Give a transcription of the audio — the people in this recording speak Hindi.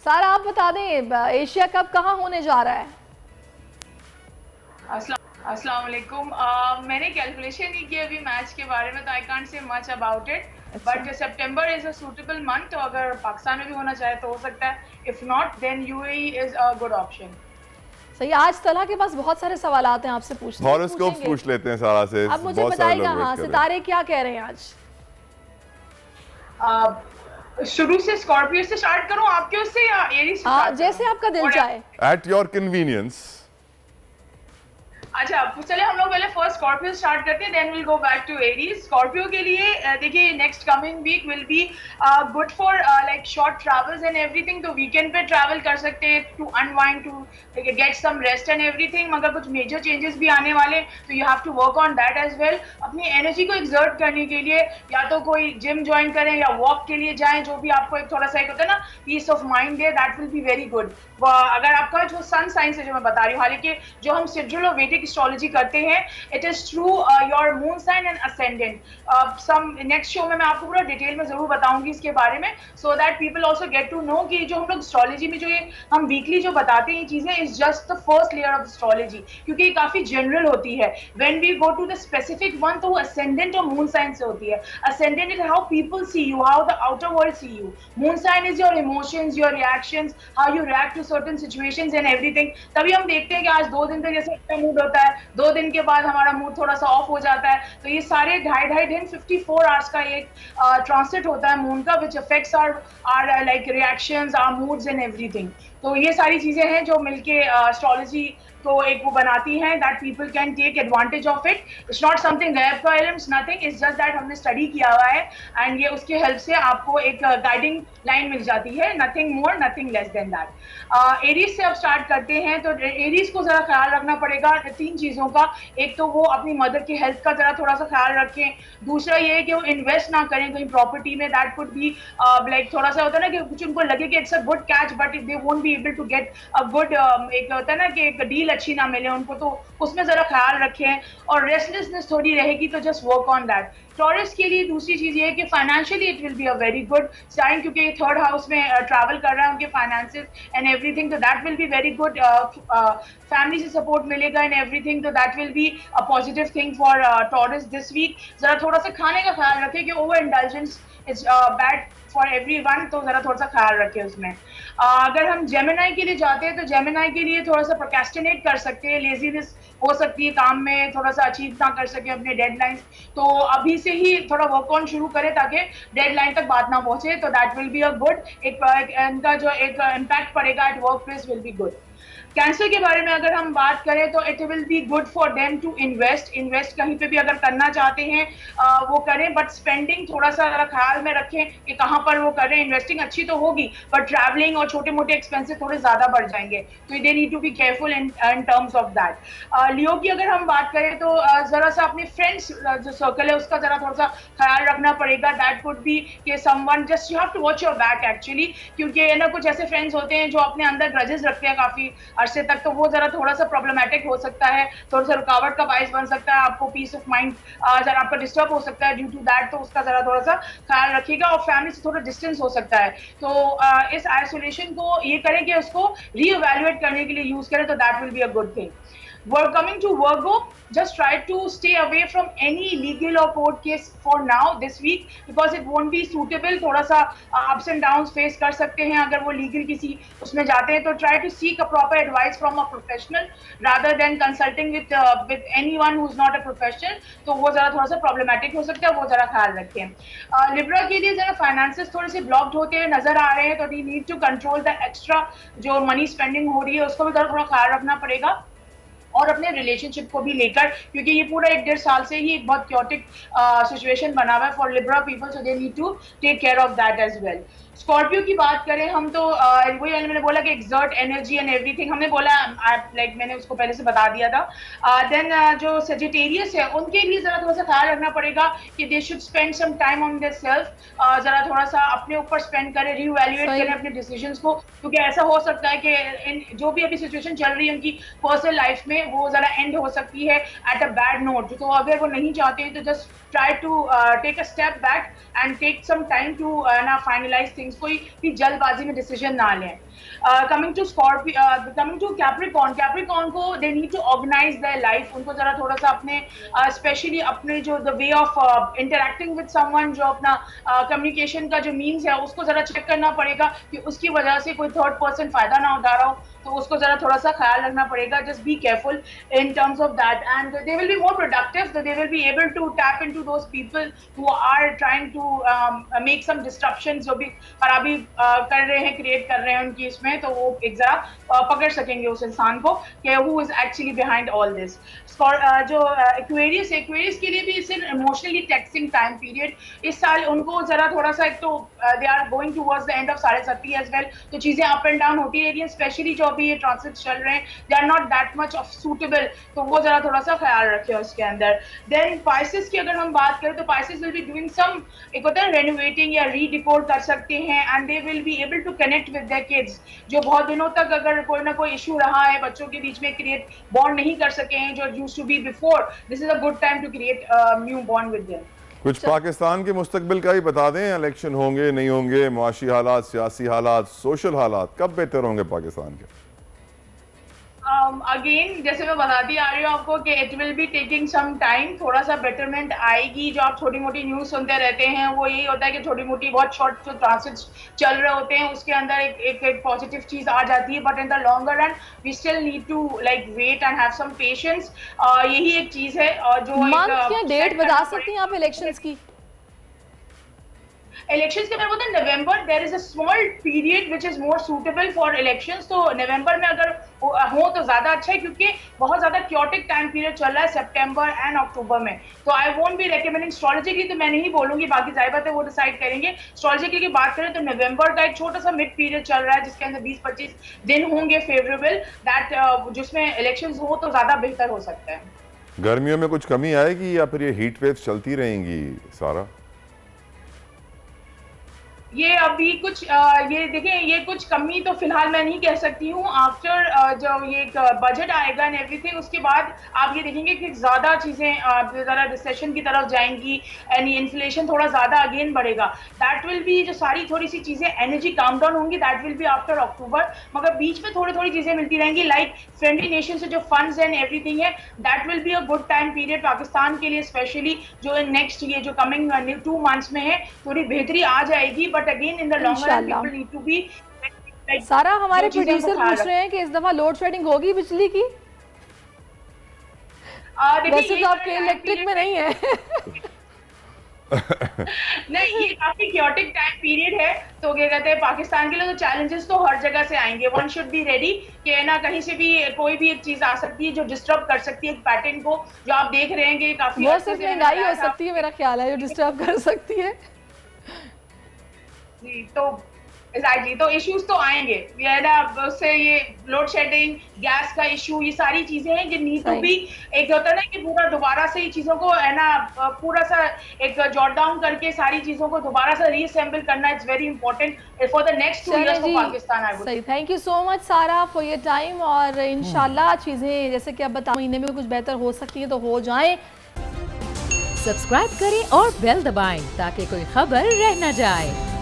सारा आप बता दें, एशिया कप कहाँ होने जा रहा है? अस्सलाम वालेकुम। मैंने कैलकुलेशन नहीं की अभी मैच के बारे में, तो I can't say much about it, but September is a suitable month, तो अगर पाकिस्तान में भी होना चाहे तो हो सकता है, if not then UAE is a good option. सही। आज तला के पास बहुत सारे सवाल आते हैं आपसे पूछने, हॉरोस्कोप पूछ लेते हैं सारा से। अब मुझे बताइएगा, हाँ सितारे क्या कह रहे हैं आज? शुरू से स्कॉर्पियो से स्टार्ट करूं आपके उससे, या एरीज से? हाँ, जैसे आपका दिल चाहे। At your convenience. अच्छा, चले हम लोग पहले फर्स्ट स्कॉर्पियो स्टार्ट करते हैं, then will go back to Aries. Scorpio के लिए देखिए, next coming week will be good for like short travels and everything. तो वीकेंड पे ट्रैवल कर सकते हैं to unwind, to get some rest and everything. मगर कुछ मेजर चेंजेस भी आने वाले, तो you have to work on that as well. अपनी एनर्जी को एक्सर्ट करने के लिए या तो कोई जिम ज्वाइन करें या वॉक के लिए जाएं, जो भी आपको एक थोड़ा सा एक होता है ना, पीस ऑफ माइंड दे, that will be very good. अगर आपका जो सन साइंस है, जो मैं बता रही हूँ, हालांकि जो हम सिड्रल और वैदिक एस्ट्रोलॉजी करते हैं, it is through your moon sign and ascendant. Some next show में मैं आपको पूरा डिटेल में जरूर बताऊंगी इसके बारे में, so that people also get to know कि जो हम लोग एस्ट्रोलॉजी में जो ये हम वीकली जो बताते हैं ये चीजें, is just the first layer of astrology, क्योंकि ये काफी जनरल होती है। When we go to the specific one, तो वो असेंडेंट और मून साइन से होती है। Ascendant is how people see you, how the outer world see you. Moon sign is your emotions, your reactions, how you react to certain situations and everything. तभी हम देखते हैं कि आज 2 दिन तक जैसे अच्छा मूड होता है, 2 दिन के बाद हमारा मूड थोड़ा सा ऑफ हो जाता है। तो ये सारे ढाई दिन 54 आवर्स का एक ट्रांसिट होता है मून का, which affects our like reactions, our moods and everything. तो ये सारी चीजें हैं जो मिलके एस्ट्रोलॉजी को एक वो बनाती हैं, that people can take advantage of it. It's not something गैप का इल्म, नथिंग, इट्स जस्ट दैट हमने स्टडी किया हुआ है, एंड ये उसके हेल्प से आपको एक गाइडिंग लाइन मिल जाती है, nothing more nothing less than that. Aries से अब स्टार्ट करते हैं। तो एरीज को जरा ख्याल रखना पड़ेगा 3 चीजों का। एक तो वो अपनी मदर की हेल्थ का जरा थोड़ा सा ख्याल रखें। दूसरा ये है कि वो इन्वेस्ट ना करें कहीं प्रॉपर्टी में, दैट कुड बी लाइक थोड़ा सा होता है ना कि कुछ उनको लगे कि it's a good catch, but they won't be able to get a good, एक होता है ना कि एक डील अच्छी ना मिले उनको, तो उसमें जरा ख्याल रखें। और रेस्टलेसनेस थोड़ी रहेगी, तो just work on that. Taurus के लिए दूसरी चीज ये है कि financially it will be a very good sign, क्योंकि ये 3rd हाउस में ट्रैवल कर रहा है, उनके फाइनेंसेस एंड एवरीथिंग, तो that will be very good. Family से सपोर्ट मिलेगा एंड एवरीथिंग, तो that will be a positive thing for Taurus this week. जरा थोड़ा सा खाने का ख्याल रखें कि over indulgence is bad for everyone, तो जरा थोड़ा सा ख्याल रखें उसमें। अगर हम जेमिनाई के लिए जाते हैं, तो जेमिनाई के लिए थोड़ा सा प्रोक्रेस्टिनेट कर सकते हैं, लेजीनेस हो सकती है काम में, थोड़ा सा अचीव ना कर सके अपने डेडलाइंस, तो अभी से ही थोड़ा वर्क ऑन शुरू करें ताकि डेडलाइन तक बात ना पहुंचे, तो that will be a good, इनका जो एक इम्पैक्ट पड़ेगा at work place will be good. Cancer के बारे में अगर हम बात करें, तो it will be good for them to invest कहीं पे भी अगर करना चाहते हैं वो करें, बट स्पेंडिंग थोड़ा सा ख्याल में रखें कि कहाँ पर वो करें। इन्वेस्टिंग अच्छी तो होगी, बट ट्रैवलिंग और छोटे मोटे एक्सपेंसेस थोड़े ज्यादा बढ़ जाएंगे, तो they need to be careful in terms of that. लियो की अगर हम बात करें, तो जरा सा अपने फ्रेंड्स जो सर्कल है उसका जरा थोड़ा सा ख्याल रखना पड़ेगा। दैट कुड बी कि someone, just you have to watch your back actually, क्योंकि ना कुछ ऐसे फ्रेंड्स होते हैं जो अपने अंदर ग्रजेस रखते हैं काफी अरसे तक, तो वो जरा थोड़ा सा प्रॉब्लमेटिक हो सकता है, थोड़ा सा रुकावट का बाइस बन सकता है, आपको पीस ऑफ माइंड जरा आपका डिस्टर्ब हो सकता है ड्यू टू दैट, तो उसका जरा थोड़ा सा ख्याल रखिएगा। और फैमिली से थोड़ा डिस्टेंस हो सकता है, तो इस आइसोलेशन को ये करें कि उसको रीइवैल्यूएट करने के लिए यूज करें, तो that will be a good thing. We're coming to Virgo, just try to stay away from any legal or court case for now this week, because it won't be suitable. थोड़ा सा ups and downs face कर सकते हैं अगर वो लीगल किसी उसमें जाते हैं, तो try to seek a proper advice from a professional rather than consulting with anyone who's not a professional, तो वो जरा थोड़ा सा problematic हो सकता है, वो जरा ख्याल रखें। लिब्रा के लिए जरा फाइनेंसेस थोड़े से ब्लॉक्ड होते हुए नजर आ रहे हैं, तो we need to control the extra जो मनी स्पेंडिंग हो रही है उसको भी जरा थोड़ा ख्याल रखना पड़ेगा, और अपने रिलेशनशिप को भी लेकर, क्योंकि ये पूरा 1-1.5 साल से ही एक बहुत क्योटिक सिचुएशन बना हुआ है for Libra people, so they need to take care of that as well. Scorpio की बात करें हम, तो वही मैंने बोला कि एक्सर्ट एनर्जी एंड एवरीथिंग, हमने बोला लाइक मैंने उसको पहले से बता दिया था। देन जो सेजिटेरियस है उनके लिए जरा थोड़ा सा ख्याल रखना पड़ेगा कि they should spend some time on their self, जरा थोड़ा सा अपने ऊपर स्पेंड करें, रीवैल्यूएट करें अपने डिसीजंस को, क्योंकि ऐसा हो सकता है कि जो भी अभी सिचुएशन चल रही है उनकी पर्सनल लाइफ में, वो जरा एंड हो सकती है एट अ बैड नोट। तो अगर वो नहीं चाहते हैं, तो just try to take a step back and take some time to ना फाइनलाइज थिंग्स, कोई भी जल्दबाजी में डिसीजन ना लें। कमिंग टू कैप्रिकॉर्न को they need to organize their life. उनको जरा थोड़ा सा अपने स्पेशली अपने जो the way of interacting with someone, जो अपना कम्युनिकेशन का जो मीन्स है उसको जरा चेक करना पड़ेगा कि उसकी वजह से कोई थर्ड पर्सन फायदा ना उठा रहा हो, तो उसको जरा थोड़ा सा ख्याल रखना पड़ेगा। Just be careful in terms of that and they will be more productive, they will be able to tap into those people who are trying to make some disruption, जो भी खराबी कर रहे हैं, क्रिएट कर रहे हैं उनकी इसमें, तो वो एक जरा पकड़ सकेंगे उस इंसान को कि who is actually behind all this. जो एक्वेरियस के लिए भी it's an emotionally taxing time period. इस साल उनको जरा थोड़ा सा, एक तो they are going towards the end of 7.5 as well, तो चीजें अप एंड डाउन होती रहेगी, स्पेशली जो अभी ये ट्रांसिट चल रहे हैं they are not that much of suitable, तो वो जरा थोड़ा सा ख्याल रखे उसके अंदर। देन पाइसेस की अगर हम बात करें तो Pisces will be doing some, एक होता है रेनोवेटिंग या रीडिकोर कर सकते हैं, and they will be able to connect with their kids, जो बहुत दिनों तक अगर कोई ना कोई इशू रहा है बच्चों के बीच में, क्रिएट बॉन्ड नहीं कर सके हैं जो used to be before, this is a good time to create new bond with them. कुछ पाकिस्तान के मुस्तकबिल का ही बता दें, इलेक्शन होंगे नहीं होंगे, मुआशी हालात, सियासी हालात, सोशल हालात कब बेहतर होंगे पाकिस्तान के? अगेन जैसे मैं बताती आ रही हूँ आपको कि it will be taking some time, थोड़ा सा बेटरमेंट आएगी। जो आप छोटी मोटी न्यूज़ सुनते रहते हैं वो यही होता है कि छोटी मोटी बहुत शॉर्ट जो ट्रांसिट्स चल रहे होते हैं उसके अंदर एक पॉजिटिव चीज़ आ जाती है, but in the longer run we still need to like wait and have some patience. यही एक चीज़ है। और जो मंथ डेट बता सकती हैं आप इलेक्शंस की? इलेक्शंस के अंदर बोलते हैं November, there is a small period which is more suitable for elections, तो नवंबर में अगर हो तो ज्यादा अच्छा है, क्योंकि बहुत ज्यादा क्योटिक टाइम पीरियड चल रहा है सितंबर एंड अक्टूबर में। तो I won't be recommending astrologically, तो मैं नहीं बोलूंगी, बाकी जाहिर बात है वो डिसाइड करेंगे। एस्ट्रोलॉजिकली की बात करें तो नवंबर का एक छोटा सा मिड पीरियड चल रहा है जिसके अंदर 20-25 दिन होंगे फेवरेबल, दैट जिसमें इलेक्शंस हो तो ज्यादा बेहतर हो सकता है। गर्मियों में कुछ कमी आएगी या फिर ये हीट वेव चलती रहेंगी सारा? ये अभी कुछ ये देखें, ये कुछ कमी तो फिलहाल मैं नहीं कह सकती हूँ। आफ्टर जो ये बजट आएगा एंड एवरीथिंग, उसके बाद आप ये देखेंगे कि ज़्यादा चीज़ें ज़रा रिसेशन की तरफ जाएंगी एंड इन्फ्लेशन थोड़ा ज़्यादा अगेन बढ़ेगा। दैट विल बी जो सारी थोड़ी सी चीज़ें एनर्जी काम डाउन होंगी, दैट विल बी आफ्टर अक्टूबर। मगर बीच में थोड़ी थोड़ी चीज़ें मिलती रहेंगी, लाइक फ्रेंडली नेशन से जो फंड्स एंड एवरीथिंग है, that will be a good time period Pakistan के लिए, स्पेशली जो नेक्स्ट ये जो कमिंग 2 मंथ्स में है थोड़ी बेहतरी आ जाएगी। But again in the long run people need to be. सारा हमारे प्रोड्यूसर पूछ रहे हैं कि इस दफा लोड शेडिंग होगी बिजली की? वैसे तो आपके इलेक्ट्रिक में नहीं है। नहीं, ये काफी क्योटिक टाइम पीरियड है, तो क्या कहते हैं पाकिस्तान के लिए तो चैलेंजेस तो हर जगह से आएंगे। वन शुड बी रेडी कि ना कहीं से भी कोई भी एक चीज आ सकती है जो डिस्टर्ब कर सकती है पैटर्न को, जो आप देख रहे हैं कि काफी बहुत सिर्फ महंगाई हो सकती है, मेरा ख्याल है, जो डिस्टर्ब कर सकती है। जी, तो एग्जैक्टली, तो इश्यूज तो आएंगे, ये ना उससे ये लोड शेडिंग, गैस का इशू, ये सारी चीजें हैं जो नीड टू बी, एक होता है ना कि पूरा दोबारा से चीजों को है ना पूरा सा एक जॉट डाउन करके सारी चीजों को दोबारा से रीअसेंबल करना, it's very important for the next 2 years for Pakistan. I would सही, थैंक यू सो मच सारा फॉर योर टाइम, और इंशाल्लाह चीजें जैसे कि अब बता महीने में कुछ बेहतर हो सकती है तो हो जाए। सब्सक्राइब करें और बेल दबाएं ताकि कोई खबर रह न जाए।